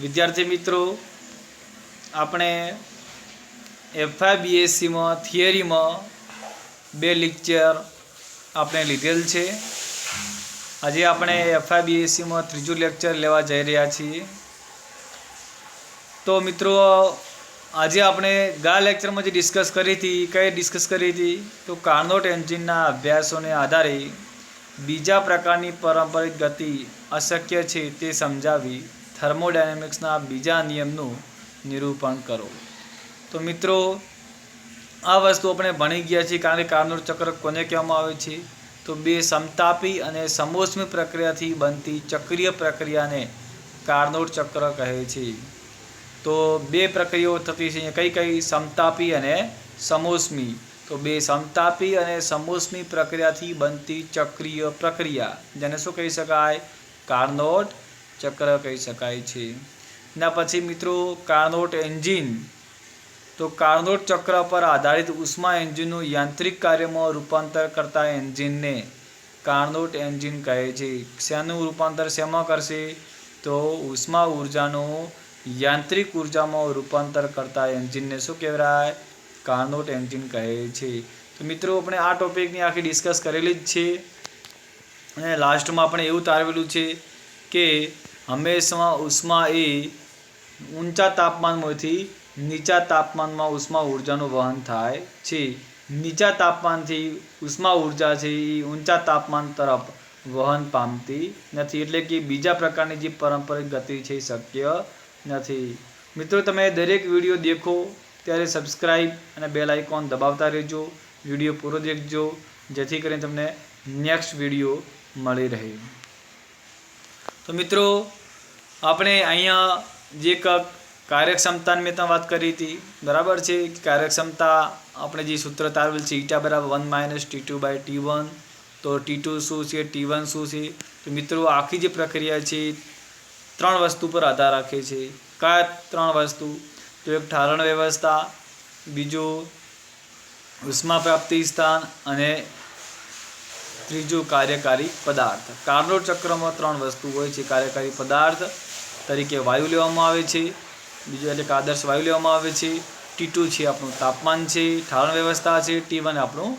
विद्यार्थी मित्रों આપણે FIBSC માં થિયરીમાં 2 લેક્ચર આપણે લીધેલ છે। આજે આપણે FIBSC માં ત્રીજું લેક્ચર લેવા જઈ રહ્યા છીએ। તો મિત્રો આજે આપણે ગા લેક્ચરમાં જે ડિસ્કસ કરી હતી કઈ ડિસ્કસ કરી હતી તો કાર્નોટ એન્જિનના અભ્યાસોને આધારે બીજા પ્રકારની પારંપરિક ગતિ અશક્ય છે તે સમજાવી થર્મોડાયનેમિક્સના બીજા નિયમનું નિરૂપણ કરો। તો મિત્રો આ વસ્તુ આપણે ભણી ગયા છીએ કારણ કે કાર્નોટ ચક્ર કોને કહેવામાં આવે છે તો બે સમતાપી અને સમોષ્મી પ્રક્રિયાથી બનતી ચક્રીય પ્રક્રિયાને કાર્નોટ ચક્ર કહે છે। તો બે પ્રક્રિયાઓ થતી છે કઈ કઈ સમતાપી અને સમોષ્મી। તો બે સમતાપી અને સમોષ્મી પ્રક્રિયાથી બનતી ચક્રીય પ્રક્રિયા જેને શું કહી શકાય કાર્નોટ ચક્ર કહી શકાય છે। એના પછી મિત્રો કાર્નોટ એન્જિન। તો કાર્નોટ ચક્ર પર આધારિત ઉષ્મા એન્જિનનું યાંત્રિક કાર્યમાં રૂપાંતર કરતા એન્જિનને કાર્નોટ એન્જિન કહે છે। શેનું રૂપાંતર શેમાં કરશે તો ઉષ્મા ઉર્જાનું યાંત્રિક ઉર્જામાં રૂપાંતર કરતા એન્જિનને શું કહેવાય કાર્નોટ એન્જિન કહે છે। તો મિત્રો આપણે આ ટોપિકની આખી ડિસ્કસ કરેલી જ છે અને લાસ્ટમાં આપણે એવું તારવેલું છે કે હંમેશા ઉષ્મા એ ઊંચા તાપમાનમાંથી નીચા તાપમાનમાં ઉષ્મા ઉર્જાનું વહન થાય છે। નીચા તાપમાનથી ઉષ્મા ઉર્જા છે એ ઊંચા તાપમાન તરફ વહન પામતી નથી એટલે કે બીજા પ્રકારની જે પારંપરિક ગતિ છે એ શક્ય નથી। મિત્રો તમે દરેક વિડીયો દેખો ત્યારે સબસ્ક્રાઈબ અને બેલ આઇકોન દબાવતા રહેજો। વિડીયો પૂરો દેખજો જેથી કરીને તમને નેક્સ્ટ વિડીયો મળી રહે। તો મિત્રો આપણે અહીંયા જે કાર્યક્ષમતાની મેં વાત કરી હતી બરાબર છે। કાર્યક્ષમતા આપણે જે સૂત્ર તારવેલ છે ઈટા બરાબર 1 - T2/T1। તો T2 શું છે T1 શું છે તો મિત્રો આખી જે પ્રક્રિયા છે 3 વસ્તુ પર આધાર રાખે છે। કયા 3 વસ્તુ તો એક ઠારણ વ્યવસ્થા, બીજું ઉષ્મા પ્રાપ્તિ સ્થાન અને ત્રીજું કાર્યકારી પદાર્થ। કાર્નોટ ચક્રમાં 3 વસ્તુ હોય છે। કાર્યકારી પદાર્થ તરીકે વાયુ લેવામાં આવે છે, બીજું એટલે કે આદર્શ વાયુ લેવામાં આવે છે। T2 છે આપણું તાપમાન છે, ઠારણ વ્યવસ્થા છે, T1 આપણું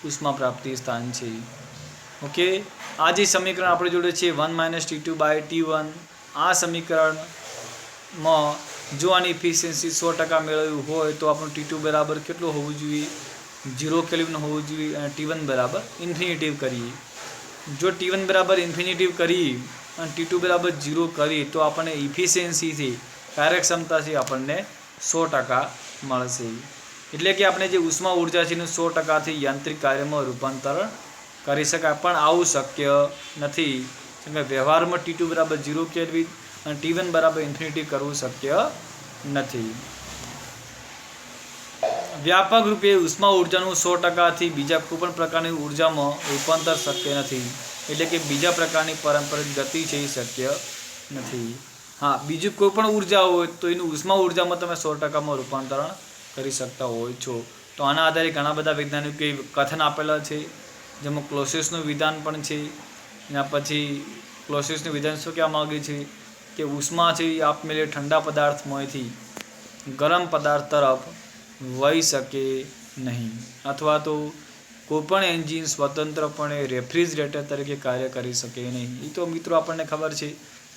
ઉષ્મા પ્રાપ્તિ સ્થાન છે। ઓકે, આ જે સમીકરણ આપણે જોડે છે 1 - T2/T1 આ સમીકરણમાં જો આની ઇફિશિયન્સી 100% મેળવ્યું હોય તો આપણું T2 બરાબર કેટલું હોવું જોઈએ 0 કેલ્વિન હોવું જોઈએ અને T1 બરાબર ઇન્ફિનિટિવ કરીએ। જો T1 બરાબર ઇન્ફિનિટિવ કરીએ અને T2 બરાબર 0 કરીએ તો આપણને ઇફિશિયન્સીથી કાર્યક્ષમતાથી આપણને 100% મળશે। એટલે કે આપણે જે ઉષ્મા ઉર્જા છે એનું 100%થી યાંત્રિક કાર્યમાં રૂપાંતરણ કરી શકાય પણ આવું શક્ય નથી કેમ કે વ્યવહારમાં T2 બરાબર 0 કેલ્વિન અને T1 બરાબર ઇન્ફિનિટી કરવું શક્ય નથી। વ્યાપક રૂપે ઉષ્મા ઉર્જાનું 100%થી બીજા કોઈપણ પ્રકારની ઉર્જામાં રૂપાંતર શક્ય નથી એટલે કે બીજા પ્રકારની પારંપરિક ગતિ છે એ શક્ય નથી। હા, બીજું કોઈ પણ ઉર્જા હોય તો એનું ઉષ્મા ઉર્જામાં તમે 100%માં રૂપાંતરણ કરી શકતા હોય છો। તો આના આધારે ઘણા બધા વૈજ્ઞાનિકોએ કથન આપેલા છે જેમાં ક્લોસિયસનું વિધાન પણ છે। એના પછી ક્લોસિયસનું વિધાન શું કહેવા માગે છે કે ઉષ્મા છે એ આપમેળે ઠંડા પદાર્થમાંથી ગરમ પદાર્થ તરફ વહી શકે નહીં અથવા તો કોઈપણ એન્જિન સ્વતંત્રપણે રેફ્રિજરેટર તરીકે કાર્ય કરી શકે નહીં। એ તો મિત્રો આપણને ખબર છે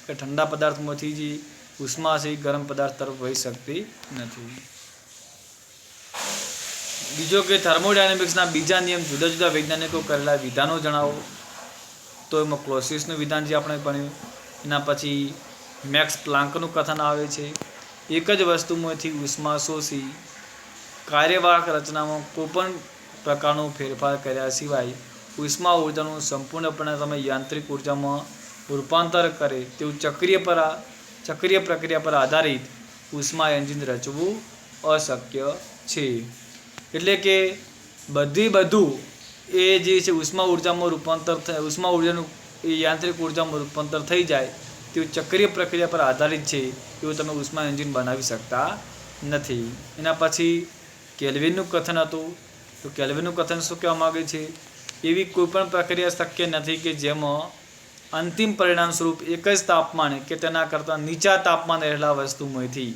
કે ઠંડા પદાર્થમાંથી જે ઉષ્મા છે એ ગરમ પદાર્થ તરફ વહી શકતી નથી। બીજો કે થર્મોડાયનેમિક્સના બીજા નિયમ જુદા જુદા વૈજ્ઞાનિકો કરેલા વિધાનો જણાવો તો એમાં ક્લોસિયસનું વિધાન જે આપણે ભણ્યું એના પછી મેક્સ પ્લાન્કનું કથન આવે છે એક જ વસ્તુમાંથી ઉષ્મા શોષી કાર્યવાહક રચનામાં કોઈપણ પ્રકારનો ફેરફાર કર્યા સિવાય ઉષ્મા ઉર્જાનું સંપૂર્ણપણે તમે યાંત્રિક ઉર્જામાં રૂપાંતર કરે તેવું ચક્રીય પ્રક્રિયા પર આધારિત ઉષ્મા એન્જિન રચવું અશક્ય છે। એટલે કે બધું એ જે છે ઉષ્મા ઉર્જામાં રૂપાંતર ઉષ્મા ઉર્જાનું એ યાંત્રિક ઉર્જામાં રૂપાંતર થઈ જાય તેવું ચક્રીય પ્રક્રિયા પર આધારિત છે એવું તમે ઉષ્મા એન્જિન બનાવી શકતા નથી। એના પછી કેલ્વિનનું કથન હતું તો કેલ્વિનનું કથન શું કહેવા માગે છે એવી કોઈપણ પ્રક્રિયા શક્ય નથી કે જેમાં અંતિમ પરિણામ સ્વરૂપ એક જ તાપમાને કે તેના કરતાં નીચા તાપમાને રહેલા વસ્તુમાંથી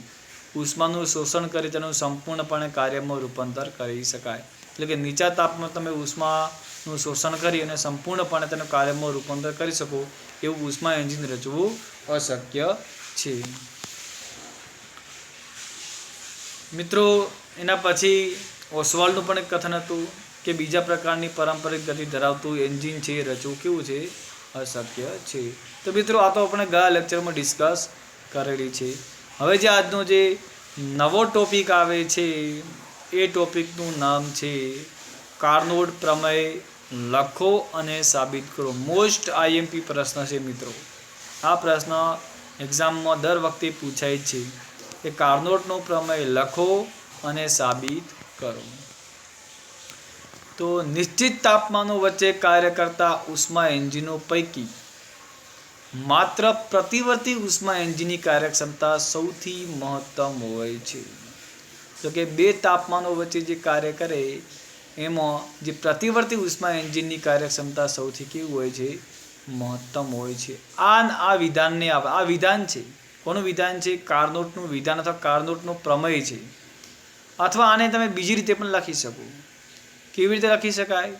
ઉષ્માનું શોષણ કરી તેનું સંપૂર્ણપણે કાર્યમાં રૂપાંતર કરી શકાય. એટલે કે નીચા તાપમાને તમે ઉષ્માનું શોષણ કરી અને સંપૂર્ણપણે તેનું કાર્યમાં રૂપાંતર કરી શકો એવું ઉષ્મા એન્જિન રચવું અશક્ય છે. મિત્રો, એના પછી ઓસ્વાલ્ડનું પણ એક કથન હતું કે બીજા પ્રકારની પારંપરિક ગતિ ધરાવતું એન્જિન છે એ રચવું કેવું છે? અશક્ય છે. તો મિત્રો, આ તો આપણે ગયા લેક્ચરમાં ડિસ્કસ કરેલી છે. હવે જે આજનો જે નવો ટોપિક આવે છે એ ટોપિકનું નામ છે કાર્નોટ પ્રમેય લખો અને સાબિત કરો. મોસ્ટ આઈએમપી પ્રશ્ન છે મિત્રો. આ પ્રશ્ન એક્ઝામમાં દર વખતે પૂછાય છે કે કાર્નોટનો પ્રમેય લખો અને સાબિત કરો. તો નિશ્ચિત તાપમાનો વચ્ચે કાર્ય કરતા ઉષ્મા એન્જિનો પૈકી માત્ર પ્રતિવર્તી ઉષ્મા એન્જિનની કાર્યક્ષમતા સૌથી મહત્તમ હોય છે. તો કે બે તાપમાનો વચ્ચે જે કાર્ય કરે એમાં જે પ્રતિવર્તી ઉષ્મા એન્જિનની કાર્યક્ષમતા સૌથી કેવું હોય છે? મહત્તમ હોય છે. આ વિધાનને આ વિધાન છે. કોનું વિધાન છે? કાર્નોટનું વિધાન અથવા કાર્નોટનો પ્રમેય છે. અથવા આને તમે બીજી રીતે પણ લખી શકો. કેવી રીતે લખી શકાય?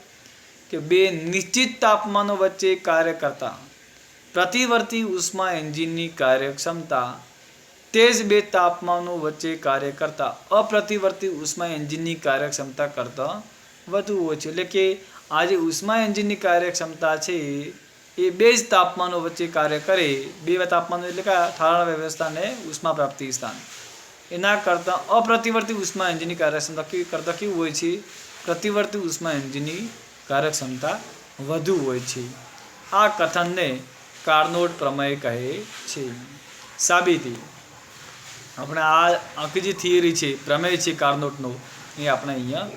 કે બે નિશ્ચિત તાપમાનો વચ્ચે કાર્ય કરતા પ્રતિવર્તી ઉષ્મા એન્જિનની કાર્યક્ષમતા તે જ બે તાપમાનો વચ્ચે કાર્ય કરતા અપ્રતિવર્તી ઉષ્મા એન્જિનની કાર્યક્ષમતા કરતાં વધુ હોય છે. એટલે કે આ જે ઉષ્મા એન્જિનની કાર્યક્ષમતા છે એ બે જ તાપમાનો વચ્ચે કાર્ય કરે. બે તાપમાનો એટલે કે ઠારણ વ્યવસ્થા અને ઉષ્મા પ્રાપ્તિ સ્થાન. એના કરતાં અપ્રતિવર્તી ઉષ્મા એન્જિનની કાર્યક્ષમતા કેવું હોય છે? પ્રતિવર્તી ઉષ્મા એન્જિનની કાર્યક્ષમતા વધુ હોય છે. આ કથનને કાર્નોટ પ્રમેય કહે છે. સાબિતી આપણે આ આખી જે થિયરી છે, પ્રમેય છે કાર્નોટનો, એ આપણે અહીંયા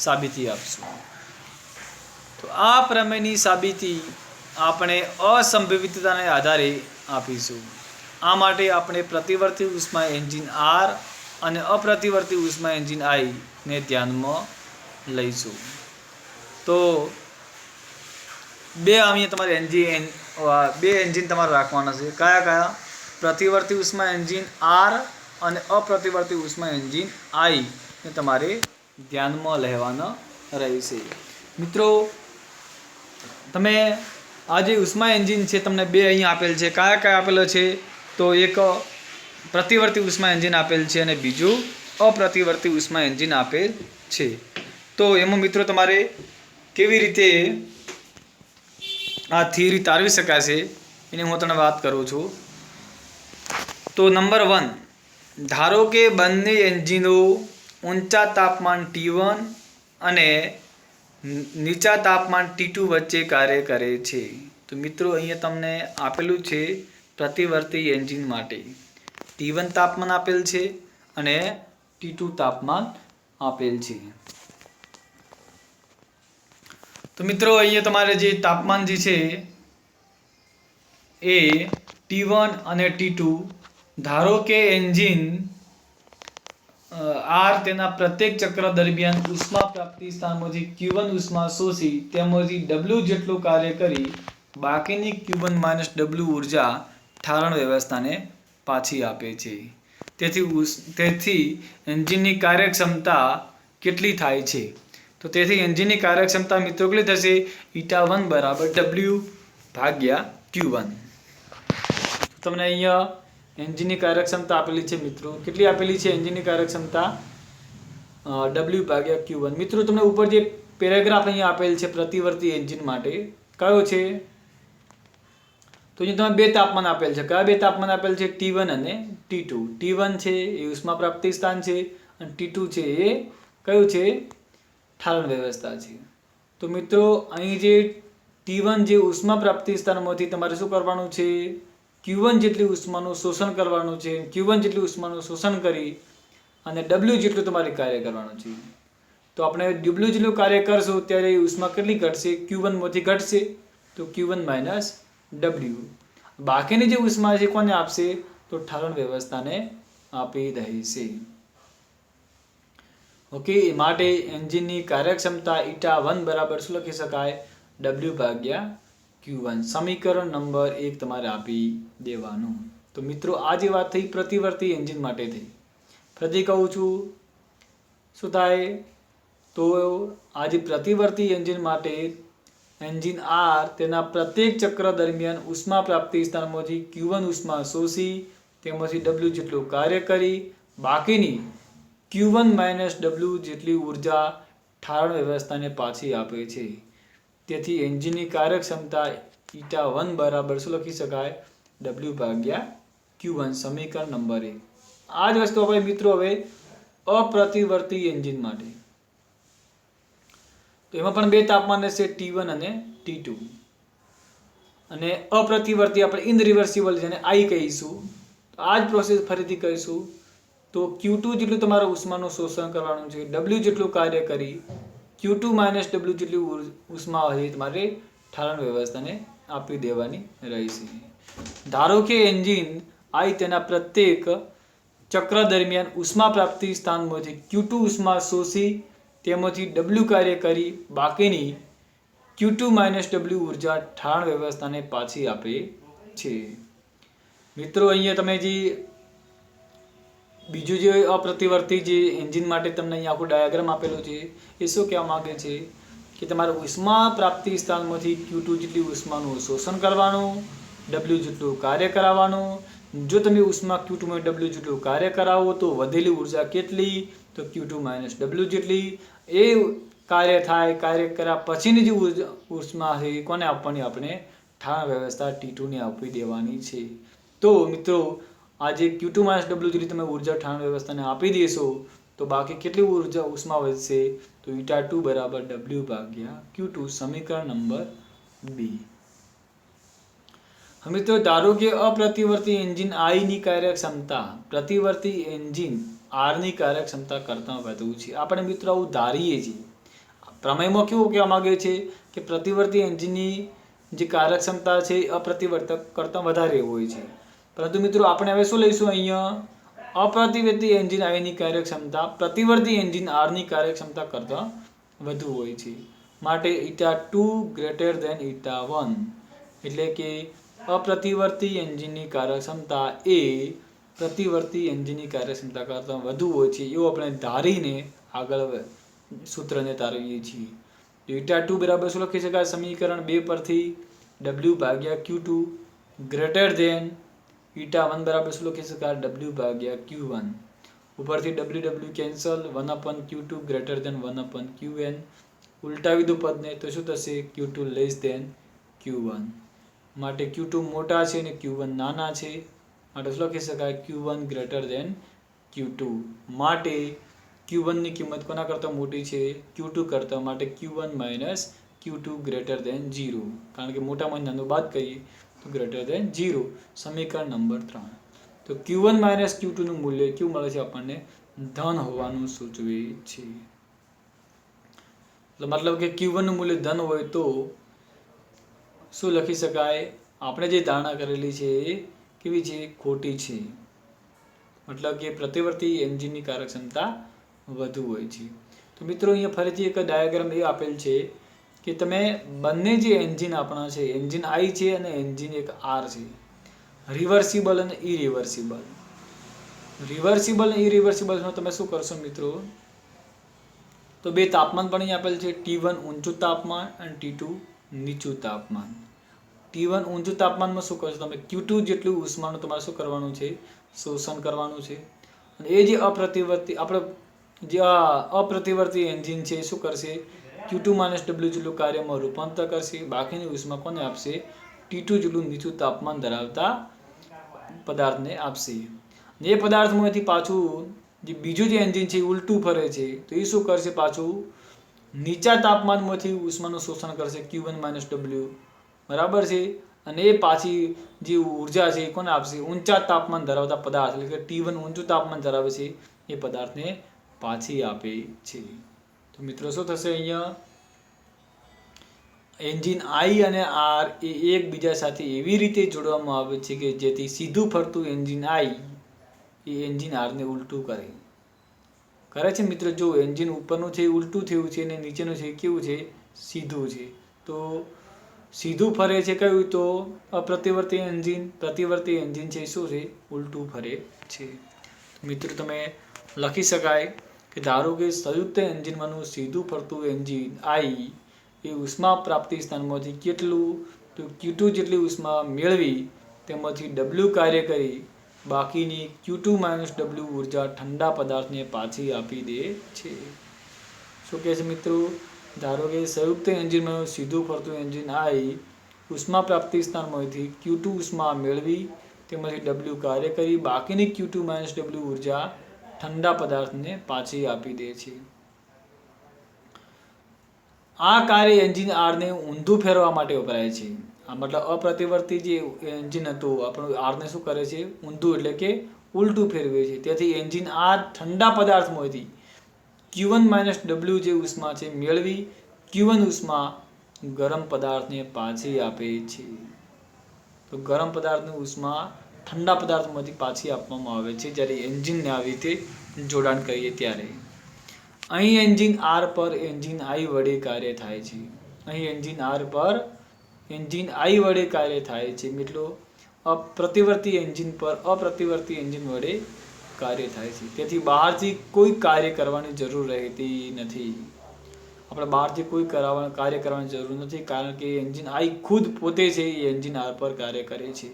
સાબિતી આપશું. તો આ પ્રમેયની સાબિતી આપણે અસંભવિતતાને આધારે આપીશું. આ માટે આપણે પ્રતિવર્તી ઉષ્મા એન્જિન આર અને અપ્રતિવર્તી ઉષ્મા એન્જિન આઈ ને ધ્યાનમાં લઈશું. તો બે અહીંયા તમારે બે એન્જિન તમારે રાખવાના છે. કયા કયા? પ્રતિવર્તી ઉષ્મા એન્જિન આર અને અપ્રતિવર્તી ઉષ્મા એન્જિન આઈ ને તમારે ધ્યાનમાં લેવાના રહેશે. મિત્રો, તમે આ જે ઉષ્મા એન્જિન છે તમને બે અહીંયા આપેલ છે. કયા કયા આપેલો છે? તો એક પ્રતિવર્તી ઉષ્મા એન્જિન આપેલ છે અને બીજું અપ્રતિવર્તી ઉષ્મા એન્જિન આપેલ છે. તો એમાં મિત્રો તમારે કેવી રીતે આ થિયરી તારવી શકાશે એની હું તમને વાત કરું છું. તો નંબર 1, ધારો કે બંને એન્જિનો ઊંચા તાપમાન T1 અને નીચા તાપમાન T2 વચ્ચે કાર્ય કરે છે. તો મિત્રો અહીંયા તમને આપેલું છે પ્રતિવર્તી એન્જિન માટે T1 તાપમાન આપેલ છે અને T2 તાપમાન આપેલ છે. તો મિત્રો અહીંયા તમારે જે તાપમાન જે છે એ T1 અને T2, ધારો કે એન્જિન આર તેના પ્રત્યેક ચક્ર દરમિયાન ઉષ્મા પ્રાપ્તિ સ્થાનમાંથી Q1 ઉષ્મા શોષી તેમાંથી W જેટલું કાર્ય કરી બાકીની Q1 - W ઉર્જા ઠારણ વ્યવસ્થાને પાછી આપે છે. તેથી એન્જિનની કાર્યક્ષમતા કેટલી થાય છે? તો તેથી એન્જિનની કાર્યક્ષમતા મિત્રો કેટલી થશે? η1 = W/Q1. તમને અહીંયા એન્જિનની કાર્યક્ષમતા આપેલી છે મિત્રો. કેટલી આપેલી છે એન્જિનની કાર્યક્ષમતા? W/Q1. મિત્રો તમને ઉપર જે પેરેગ્રાફ અહીંયા આપેલ છે પ્રતિવર્તી એન્જિન માટે કયો છે? તો અહીંયા તમે બે તાપમાન આપેલ છે. કયા બે તાપમાન આપેલ છે? T1 અને T2. T1 છે એ ઉષ્મા પ્રાપ્તિ સ્થાન છે અને T2 છે એ કયું છે? ઠારણ વ્યવસ્થા છે. તો મિત્રો અહીં જે T1 જે ઉષ્મા પ્રાપ્તિ સ્થાનમાંથી તમારે શું કરવાનું છે? Q1 જેટલી ઉષ્માનું શોષણ કરવાનું છે. Q1 જેટલી ઉષ્માનું શોષણ કરી અને W જેટલું તમારે કાર્ય કરવાનું છે. તો આપણે W જેટલું કાર્ય કરશું ત્યારે ઉષ્મા કેટલી ઘટશે? Q1 માંથી ઘટશે. તો Q1 - W. બાકીની જે ઉષ્મા છે કોને આપશે? તો ઠારણ વ્યવસ્થાને આપી દઈશે. ઓકે, માટે એન્જિનની કાર્યક્ષમતા η1 બરાબર શું લખી શકાય? W/Q1. Q1 સમીકરણ નંબર 1 તમારે આપી દેવાનું. તો મિત્રો આ જે વાત થઈ પ્રતિવર્તી એન્જિન માટે થઈ. ફરીથી કહું છું શું થાય તો આજે પ્રતિવર્તી એન્જિન માટે એન્જિન આર તેના પ્રત્યેક ચક્ર દરમિયાન ઉષ્મા પ્રાપ્તિ સ્થાનમાંથી Q1 ઉષ્મા શોષી તેમાંથી W જેટલું કાર્ય કરી બાકીની Q1 - W જેટલી ઉર્જા ઠારણ વ્યવસ્થાને પાછી આપે છે. તેથી એન્જિનની કાર્યક્ષમતા η1 બરાબર શું લખી શકાય W/Q1 સમીકરણ નંબર 1. આ જ વસ્તુ આપણે મિત્રો હવે અપ્રતિવર્તી એન્જિન માટે તો એમાં પણ બે તાપમાન છે T1 અને T2 અને અપ્રતિવર્તી આપણે ઇનરિવર્સિબલ જેને I કહીશું. તો આ જ પ્રોસેસ ફરીથી કહીશું તો Q2 જેટલું તમારે ઉષ્માનું શોષણ કરવાનું છે W જેટલું કાર્ય કરી Q2 - W જેટલી ઉષ્મા હોય તમારે ઠારણ વ્યવસ્થાને આપી દેવાની રહેશે. ધારો કે એન્જિન I તેના પ્રત્યેક ચક્ર દરમિયાન ઉષ્મા પ્રાપ્તિ સ્થાનમાંથી Q2 ઉષ્મા શોષી તેમાંથી W કાર્ય કરી બાકીની Q2 - W ઉર્જા ઠારણ વ્યવસ્થાને પાછી આપે છે. મિત્રો અહીંયા તમે જે બીજું જે અપ્રતિવર્તી જે એન્જિન માટે તમને અહીંયા આખો ડાયાગ્રામ આપેલો છે એ શું કહેવા માંગે છે કે તમારે ઉષ્મા પ્રાપ્તિ સ્થાનમાંથી Q2 જેટલી ઉષ્માનું શોષણ કરવાનું W જેટલું કાર્ય કરાવવાનું. જો તમે ઉષ્મા Q2 માં W જેટલું કાર્ય કરાવો તો વધેલી ઉર્જા કેટલી તો Q2 - W જેટલી. એ કાર્ય થાય કાર્ય કર્યા પછીની જે ઉષ્મા છે કોને આપવાની આપણે ઠારણ વ્યવસ્થા T2 ને આપી દેવાની છે. તો મિત્રો આજે Q2 - W જેટલી તમે ઉર્જા ઠારણ વ્યવસ્થાને આપી દેશો તો બાકી કેટલી ઉર્જા ઉષ્મા વધશે તો η2 બરાબર W/Q2 સમીકરણ નંબર 2. મિત્રો ધારો કે અપ્રતિવર્તી એન્જિન I ની કાર્યક્ષમતા પ્રતિવર્તી એન્જિન R ની કાર્યક્ષમતા કરતાં વધુ છે. આપણે મિત્રો આવું ધારીએ છીએ. પ્રમેયમાં કેવું કહેવા માંગે છે કે પ્રતિવર્તી એન્જિનની જે કાર્યક્ષમતા છે અપ્રતિવર્તક કરતાં વધારે હોય છે. પરંતુ મિત્રો આપણે હવે શું લઈશું અહીંયા અપ્રતિવર્તી એન્જિન I ની કાર્યક્ષમતા પ્રતિવર્તી એન્જિન R ની કાર્યક્ષમતા કરતાં વધુ હોય છે. માટે η2 > η1 એટલે કે અપ્રતિવર્તી એન્જિનની કાર્યક્ષમતા એ પ્રતિવર્તી એન્જિનની કાર્યક્ષમતા કરતાં વધુ હોય છે એવું આપણે ધારીને આગળ સૂત્રને તારવીએ છીએ. η2 બરાબર શું લખી શકાય સમીકરણ 2 પરથી W/Q2 > η1 બરાબર શું લખી શકાય W/Q1 ઉપરથી W કેન્સલ 1/Q2 > 1/Qn ઉલટાવી દો પદને તો શું થશે Q2 < Q1 માટે Q2 મોટા છે અને Q1 નાના છે માટે શું લખી શકાય Q1 < Q2 માટે Q1 ની કિંમત કોના કરતાં મોટી છે Q2 કરતાં માટે Q1 - Q2 < 0 કારણ કે મોટામાં નાનું બાદ કરીએ તો <0 સમીકરણ નંબર 3. તો Q1 - Q2 નું મૂલ્ય કેવું મળે છે આપણને ધન હોવાનું સૂચવે છે. મતલબ કે Q1 નું મૂલ્ય ધન હોય તો શું લખી શકાય આપણે જે ધારણા કરેલી છે એ કેવી છે ખોટી છે. મતલબ કે પ્રતિવર્તી એન્જિનની કાર્યક્ષમતા વધુ હોય છે. તો મિત્રો અહીંયા ફરીથી એક ડાયાગ્રામ એ આપેલ છે કે તમે બંને જે એન્જિન આપણા છે એન્જિન I છે અને એન્જિન એક R છે રિવર્સિબલ અને ઇરિવર્સિબલ. રિવર્સિબલ અને ઇરિવર્સિબલમાં તમે શું કરશો મિત્રો તો બે તાપમાન પણ અહીં આપેલ છે T1 ઊંચું તાપમાન અને T2 નીચું તાપમાન. T1 ઊંચું તાપમાનમાં શું કરશો તમે Q2 જેટલું ઉષ્માનું તમારે શું કરવાનું છે શોષણ કરવાનું છે અને એ જે અપ્રતિવર્તી આપણે જે અપ્રતિવર્તી એન્જિન છે શું કરશે Q2 - W જેટલું કાર્યમાં રૂપાંતર કરશે બાકીની ઉષ્મા કોને આપશે T2 જેટલું નીચું તાપમાન ધરાવતા પદાર્થને આપશે. એ પદાર્થમાંથી પાછું જે બીજું જે એન્જિન છે એ ઉલટું ફરે છે તો એ શું કરશે પાછું નીચા તાપમાનમાંથી ઉષ્માનું શોષણ કરશે Q1 - W બરાબર છે અને એ પાછી જે ઉર્જા છે એ કોને આપશે ઊંચા તાપમાન ધરાવતા પદાર્થ એટલે કે T1 ઊંચું તાપમાન ધરાવે છે એ પદાર્થને પાછી આપે છે. તો મિત્રો શું થશે અહીંયા એન્જિન I અને R એ એકબીજા સાથે એવી રીતે જોડવામાં આવે છે કે જેથી સીધું ફરતું engine I A engine R ને ઉલટું કરે છે. મિત્રો જો એન્જિન ઉપરનું છે ઉલટું થયું છે અને નીચેનું છે કેવું છે સીધું છે. તો સીધું ફરે છે કયું? તો અપ્રતિવર્તી એન્જિન. પ્રતિવર્તી એન્જિન છે શું છે? ઉલટું ફરે છે. મિત્રો તમે લખી શકાય કે ધારો કે સંયુક્ત એન્જિનમાંનું સીધું ફરતું એન્જિન આઈ એ ઉષ્મા પ્રાપ્તિ સ્થાનમાંથી કેટલું? તો Q2 જેટલી ઉષ્મા મેળવી તેમાંથી W કાર્ય કરી બાકીની Q2 - W ઉર્જા ઠંડા પદાર્થને પાછી આપી દે છે. શું કહે છે મિત્રો? ધારો કે સંયુક્ત એન્જિનમાં સીધું ફરતું એન્જિન આઈ ઉષ્મા પ્રાપ્તિ સ્થાનમાંથી Q2 ઉષ્મા મેળવી તેમાંથી W કાર્ય કરી બાકીની Q2 - W ઉર્જા ઠંડા પદાર્થને પાછી આપી દે છે. આ કાર્ય એન્જિન આરને ઊંધું ફેરવા માટે વપરાય છે. આ મતલબ અપ્રતિવર્તી જે એન્જિન હતું આપણું આરને શું કરે છે? ઊંધું એટલે કે ઉલટું ફેરવે છે. તેથી એન્જિન આર ઠંડા પદાર્થમાંથી Q1 - W જે ઉષ્મા છે મેળવી Q1 ઉષ્મા ગરમ પદાર્થને પાછી આપે છે. તો ગરમ પદાર્થની ઉષ્મા ઠંડા પદાર્થમાંથી પાછી આપવામાં આવે છે જ્યારે એન્જિનને આવી રીતે જોડાણ કરીએ ત્યારે. અહીં એન્જિન આર પર એન્જિન આઈ વડે કાર્ય થાય છે. અહીં એન્જિન આર પર એન્જિન આઈ વડે કાર્ય થાય છે. મિત્રો પ્રતિવર્તી એન્જિન પર અપ્રતિવર્તી એન્જિન વડે કાર્ય થાય છે. તેથી બહારથી કોઈ કાર્ય કરવાની જરૂર રહેતી નથી. આપણે બહારથી કોઈ કાર્ય કરવાની જરૂર નથી કારણ કે એન્જિન આઈ ખુદ પોતે છે એ એન્જિન આર પર કાર્ય કરે છે.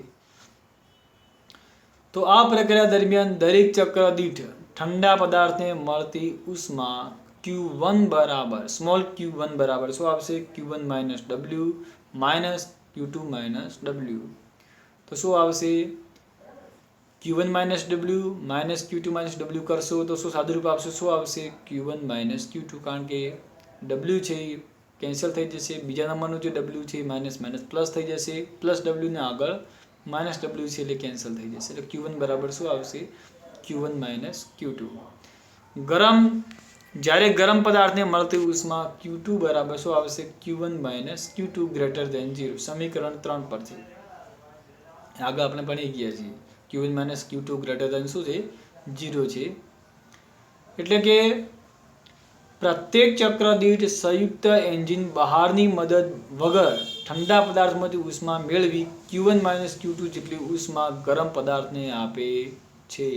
તો આ પ્રક્રિયા દરમિયાન દરેક ચક્ર દીઠ ઠંડા પદાર્થને મળતી ઉષ્મા Q1 બરાબર સ્મોલ q1 બરાબર શું આવશે? Q1 - W minus Q2 - W. તો શું આવશે? Q1 - W minus Q2 - W કરશો તો શું સાદુરૂપ આપશો? શું આવશે? Q1 - Q2 કારણ કે W છે કેન્સલ થઈ જશે. બીજા નંબરનું જે W છે માઇનસ માઇનસ પ્લસ થઈ જશે. પ્લસ W ને આગળ માઇનસ W છે એટલે કેન્સલ થઈ જશે. એટલે Q1 બરાબર શું આવશે? Q1 - Q2. જ્યારે ગરમ પદાર્થને મળતી ઉષ્મા Q2 બરાબર શું આવશે? Q1 - Q2 greater than 0. સમીકરણ 3 પરથી આગળ આપણે ભણી ગયા છીએ. Q1 - Q2 ગ્રેટર ધેન શું છે? 0 છે. એટલે કે પ્રત્યેક ચક્ર દીઠ સંયુક્ત એન્જિન બહારની મદદ વગર ઠંડા પદાર્થમાંથી ઉષ્મા મેળવી Q1 - Q2 જેટલી ઉષ્મા ગરમ પદાર્થને આપે છે.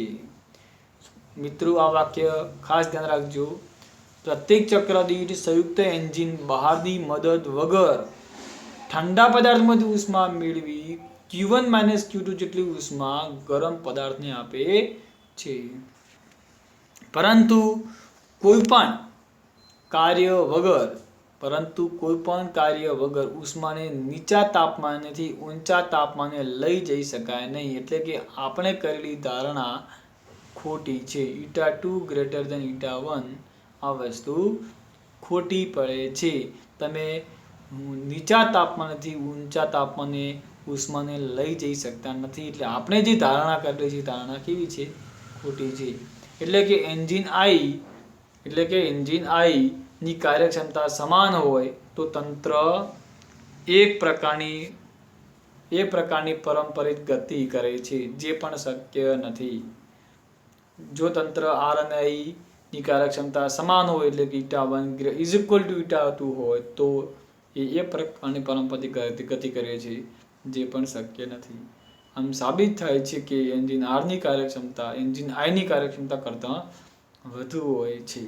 મિત્રો આ વાક્ય ખાસ ધ્યાન રાખજો. પ્રત્યેક ચક્ર દીઠ સંયુક્ત એન્જિન બહારની મદદ વગર ઠંડા પદાર્થમાંથી ઉષ્મા મેળવી Q1 - Q2 જેટલી ઉષ્મા ગરમ પદાર્થને આપે છે. પરંતુ કોઈ પણ કાર્ય વગર ઉષ્માને નીચા તાપમાનેથી ઊંચા તાપમાને લઈ જઈ શકાય નહીં. એટલે કે આપણે કરેલી ધારણા ખોટી છે. η2 ગ્રેટર ધેન η1 આ વસ્તુ ખોટી પડે છે. તમે નીચા તાપમાનેથી ઊંચા તાપમાને ઉષ્માને લઈ જઈ શકતા નથી. એટલે આપણે જે ધારણા કરેલી છે ધારણા કેવી છે? ખોટી છે. એટલે કે એન્જિન આઈ ની કાર્યક્ષમતા સમાન હોય તો તંત્ર એક પ્રકારની પારંપરિક ગતિ કરે છે જે પણ શક્ય નથી. જો તંત્ર આર અને આઈ ની કાર્યક્ષમતા સમાન હોય એટલે કે η1 = η2 હોય તો એ પ્રકારની પારંપરિક ગતિ કરે છે જે પણ શક્ય નથી. આમ સાબિત થાય છે કે એન્જિન આરની કાર્યક્ષમતા એન્જિન આઈની કાર્યક્ષમતા કરતાં વધુ હોય છે.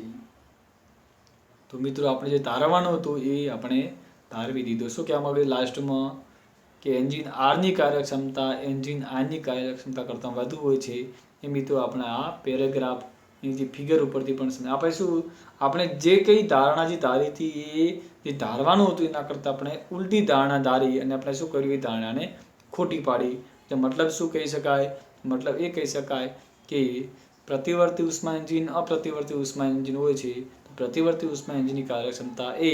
તો મિત્રો આપણે જે ધારવાનું હતું એ આપણે ધારવી દીધું. શું કહેવા માંગે લાસ્ટમાં કે એન્જિન આરની કાર્યક્ષમતા એન્જિન આઈની કાર્યક્ષમતા કરતાં વધુ હોય છે. એ મિત્રો આપણે આ પેરેગ્રાફની જે ફિગર ઉપરથી પણ આપણે જે કંઈ ધારણા જે ધારી હતી એ જે ધારવાનું હતું એના કરતાં આપણે ઉલટી ધારણા ધારી અને આપણે શું કર્યું? એ ધારણાને ખોટી પાડી. તો મતલબ શું કહી શકાય? મતલબ એ કહી શકાય કે પ્રતિવર્તી ઉષ્મા એન્જિન અપ્રતિવર્તી ઉષ્મા એન્જિન હોય છે. પ્રતિવર્તી ઉષ્મા એન્જિનની કાર્યક્ષમતા એ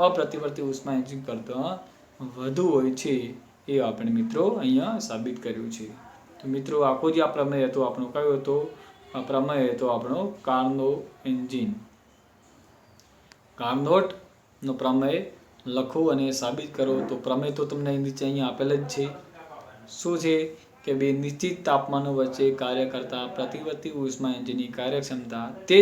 અપ્રતિવર્તી ઉષ્મા એન્જિન કરતાં વધુ હોય છે. એ આપણે મિત્રો અહીંયા સાબિત કર્યું છે. તો મિત્રો આખો જે આ પ્રમેય હતો આપણો કયો હતો? આ પ્રમેય હતો આપણો કાર્નોટનો પ્રમેય લખો અને સાબિત કરો. તો પ્રમેય તો તમને નીચે અહીંયા આપેલ જ છે. શું છે કે બે નિશ્ચિત તાપમાનો વચ્ચે કાર્ય કરતા પ્રતિવર્તી ઉષ્મા એન્જિનની કાર્યક્ષમતા તે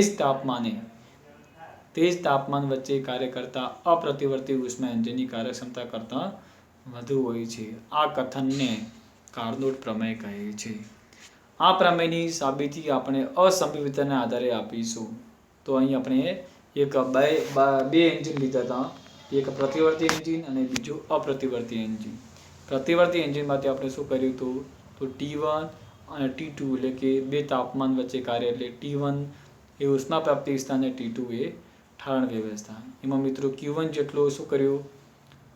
જ તાપમાન વચ્ચે કાર્ય કરતા અપ્રતિવર્તી ઉષ્મા એન્જિનની કાર્યક્ષમતા કરતાં વધુ હોય છે. આ કથનને કાર્નોટ પ્રમેય કહે છે. આ પ્રમેયની સાબિતી આપણે અસંભવિતતાના આધારે આપીશું. તો અહીં આપણે બે એન્જિન લીધા હતા, એક પ્રતિવર્તી એન્જિન અને બીજું અપ્રતિવર્તી એન્જિન. પ્રતિવર્તી એન્જિનમાંથી આપણે શું કર્યું હતું, તો T1 અને T2 એટલે કે બે તાપમાન વચ્ચે કાર્ય, એટલે T1 એ ઉષ્મા પ્રાપ્તિ સ્થાન અને T2 એ ઠારણ વ્યવસ્થા. એમાં મિત્રો Q1 જેટલું શું કર્યું,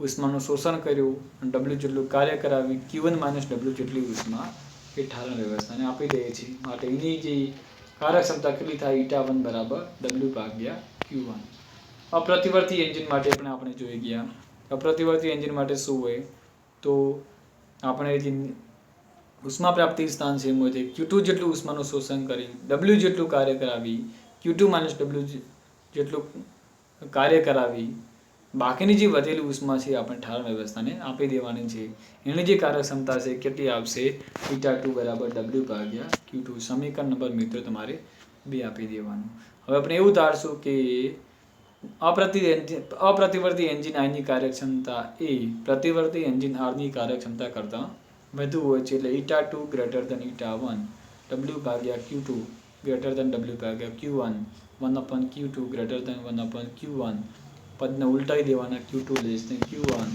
ઉષ્માનું શોષણ કર્યું અને W જેટલું કાર્ય કરાવી, Q1 - W જેટલી ઉષ્મા એ ઠારણ વ્યવસ્થાને આપી દે છે. માટે એની જે કાર્યક્ષમતા કેટલી થાય, η1 બરાબર W/Q1. અપ્રતિવર્તી એન્જિન માટે આપણે જોઈ ગયા. અપ્રતિવર્તી એન્જિન માટે શું હોય, તો આપણે જે ઉષ્મા પ્રાપ્તિ સ્થાન છે એમાંથી Q2 જેટલું ઉષ્માનું શોષણ કરી, W જેટલું કાર્ય કરાવી, Q2 - W જેટલું કાર્ય કરાવી, બાકીની જે વધેલી ઉષ્મા છે આપણે ઠારણ વ્યવસ્થાને આપી દેવાની છે. એની જે કાર્યક્ષમતા છે કેટલી આપશે, η2 બરાબર W/Q2. સમીકરણ નંબર મિત્રો તમારે 2 આપી દેવાનું. હવે આપણે એવું ધારશું કે અપ્રતિવર્તી એન્જિન I ની કાર્યક્ષમતા એ પ્રતિવર્તી એન્જિન R ની કાર્યક્ષમતા કરતાં વધુ હોય છે. એટલે η2 > η1, W/Q2 > W/Q1, 1/Q2 > 1/Q1. પદને ઉલટાવી દેવાના, Q2 < Q1,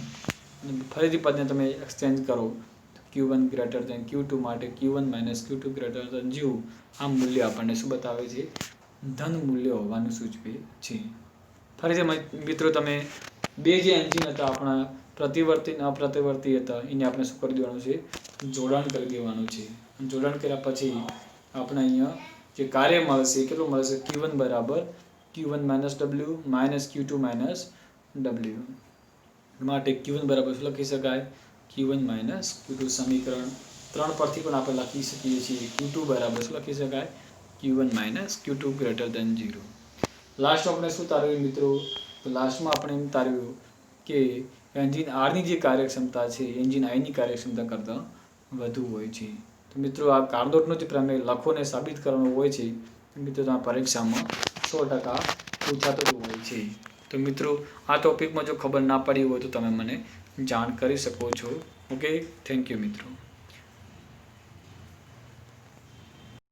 અને ફરીથી પદને તમે એક્સચેન્જ કરો, Q1 > Q2 માટે Q1 - Q2 > 0. આ મૂલ્ય આપણને શું બતાવે છે, ધન મૂલ્ય હોવાનું સૂચવે છે. ફરીથી મિત્રો તમે બે જે એન્જિન હતા આપણા પ્રતિવર્તી અને અપ્રતિવર્તી હતા, એને આપણે શું કરી દેવાનું છે, જોડાણ કરી દેવાનું છે. જોડાણ કર્યા પછી આપણે અહીંયા જે કાર્ય મળશે કેટલું મળશે, Q1 બરાબર Q1 - W - Q2 - W. માટે Q1 બરાબર શું લખી શકાય, Q1 - Q2. સમીકરણ 3 પરથી પણ આપણે લખી શકીએ છીએ, Q2 બરાબર શું લખી શકાય, Q1 - Q2 > 0. લાસ્ટ આપણે શું તારવ્યું મિત્રો, તો લાસ્ટમાં આપણે એમ તારવ્યું કે એન્જિન R ની જે કાર્યક્ષમતા છે એન્જિન I ની કાર્યક્ષમતા કરતાં વધુ હોય છે. તો મિત્રો આ કાર્નોટનો જે પ્રમેય લખો ને સાબિત કરવાનો હોય છે, મિત્રો તમારા પરીક્ષામાં 100% પૂછાતો જ હોય છે. તો મિત્રો આ ટોપિકમાં જો ખબર ના પડી હોય તો તમે મને જાણ કરી શકો છો. ઓકે, થેન્ક યુ મિત્રો.